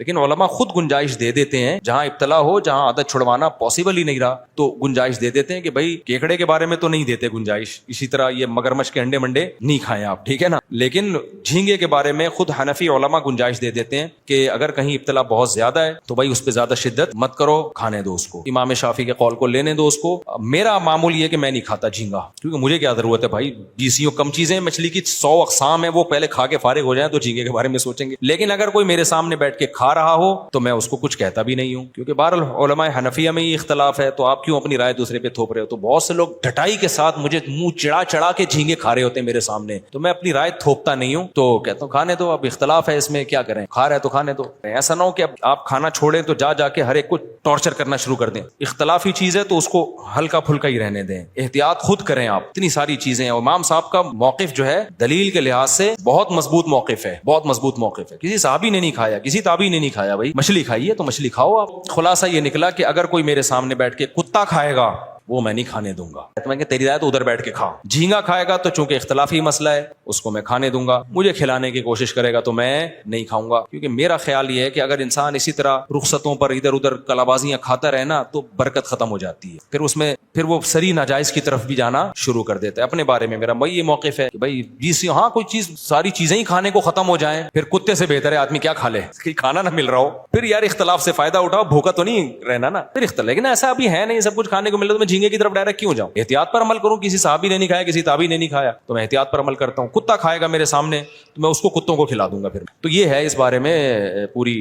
لیکن علماء خود گنجائش دے دیتے ہیں جہاں ابتلا ہو, جہاں عادت چھڑوانا پاسبل ہی نہیں رہا تو گنجائش دے دیتے ہیں کہ بھائی کیکڑے کے بارے میں تو نہیں دیتے گنجائش, اسی طرح یہ مگرمچھ کے انڈے منڈے نہیں کھائیں آپ, ٹھیک ہے نا. لیکن جھینگے کے بارے میں خود حنفی علماء گنجائش دے دیتے ہیں کہ اگر کہیں ابتلا بہت زیادہ ہے تو بھائی اس پہ زیادہ شدت مت کرو, کھانے دو اس کو. امام شافعی کے قول کو لینے دو اس کو. میرا معمول یہ کہ میں نہیں کھاتا جھینگا, کیونکہ مجھے کیا ضرورت ہے بھائی, جیسیوں کم چیزیں, مچھلی کی 100 اقسام ہیں, وہ پہلے کھا کے فارغ ہو جائیں تو جھینگے کے بارے میں سوچیں گے. لیکن اگر کوئی میرے سامنے بیٹھ کے کھا رہا ہو تو میں اس کو کچھ کہتا بھی نہیں ہوں, کیونکہ بہرحال علماء حنفیہ میں یہ اختلاف ہے, تو آپ کیوں اپنی رائے دوسرے پہ تھوپ رہے ہو. تو بہت سے لوگ ڈھٹائی کے ساتھ مجھے منہ چڑا چڑا کے جھینگے کھا رہے ہوتے ہیں میرے سامنے, تو میں اپنی رائے تھوپتا نہیں ہوں, تو کہتا ہوں کھانے دو, اب اختلاف ہے اس میں کیا کریں, کھا رہے تو کھانے دو. ایسا نہ ہو کہ اب آپ کھانا چھوڑیں تو جا کے ہر ایک کو ٹارچر کرنا شروع کر دیں. اختلافی چیز ہے تو اس کو ہلکا پھلکا ہی رہنے دیں, احتیاط خود کریں آپ. اتنی ساری چیزیں ہیں. امام صاحب کا موقف جو ہے دلیل کے لحاظ سے بہت مضبوط موقف ہے, بہت مضبوط موقف ہے. کسی صحابی نے نہیں کھایا, کسی تابعی نے نہیں کھایا, بھائی مچھلی کھائی ہے تو مچھلی کھاؤ آپ. خلاصہ یہ نکلا کہ اگر کوئی میرے سامنے بیٹھ کے کتا کھائے گا وہ میں نہیں کھانے دوں گا. میں کہ تیری رائے تو ادھر بیٹھ کے کھا. جھینگا کھائے گا تو چونکہ اختلافی مسئلہ ہے اس کو میں کھانے دوں گا. مجھے کھلانے کی کوشش کرے گا تو میں نہیں کھاؤں گا, کیونکہ میرا خیال یہ ہے کہ اگر انسان اسی طرح رخصتوں پر ادھر ادھر کلابازیاں کھاتا رہے نا تو برکت ختم ہو جاتی ہے, پھر اس میں پھر وہ سری ناجائز کی طرف بھی جانا شروع کر دیتا ہے. اپنے بارے میں میرا یہ موقف ہے کہ بھائی جس ہاں کوئی چیز ساری چیزیں ہی کھانے کو ختم ہو جائیں, پھر کتے سے بہتر ہے آدمی کیا کھا لے, کھانا نہ مل رہا ہو, پھر یار اختلاف سے فائدہ اٹھاؤ, بھوکا تو نہیں رہنا نا. پھر اختلاف, لیکن ایسا ابھی ہے نہیں, سب کچھ کھانے کو مل رہا تو میں جھینگے کی طرف ڈائریکٹ کیوں جاؤں, احتیاط پر عمل کروں. کسی صحابی نے نہیں کھایا, کسی تابعی نے نہیں کھایا تو میں احتیاط پر عمل کرتا ہوں. کتا کھائے گا میرے سامنے تو میں اس کو کتوں کو کھلا دوں گا پھر. تو یہ ہے اس بارے میں پوری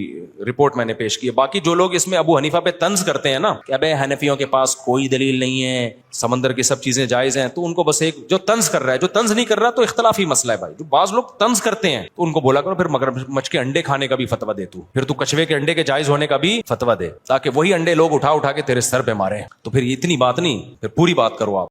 رپورٹ میں نے پیش کی ہے. باقی جو لوگ اس میں ابو حنیفہ پہ طنز کرتے ہیں نا کہ ابے حنفیوں کے پاس کوئی دلیل نہیں ہے, سمندر کی سب چیزیں جائز ہیں, تو ان کو بس ایک جو طنز کر رہا ہے, جو طنز نہیں کر رہا تو اختلافی مسئلہ ہے بھائی. جو بعض لوگ طنز کرتے ہیں تو ان کو بولا کرو پھر مگرمچھ کے انڈے کھانے کا بھی فتویٰ دے, تو پھر تو کچھوے کے انڈے کے جائز ہونے کا بھی فتویٰ دے, تاکہ وہی انڈے لوگ اٹھا کے تیرے سر پہ مارے. تو پھر اتنی بات نہیں, پھر پوری بات کرو آپ.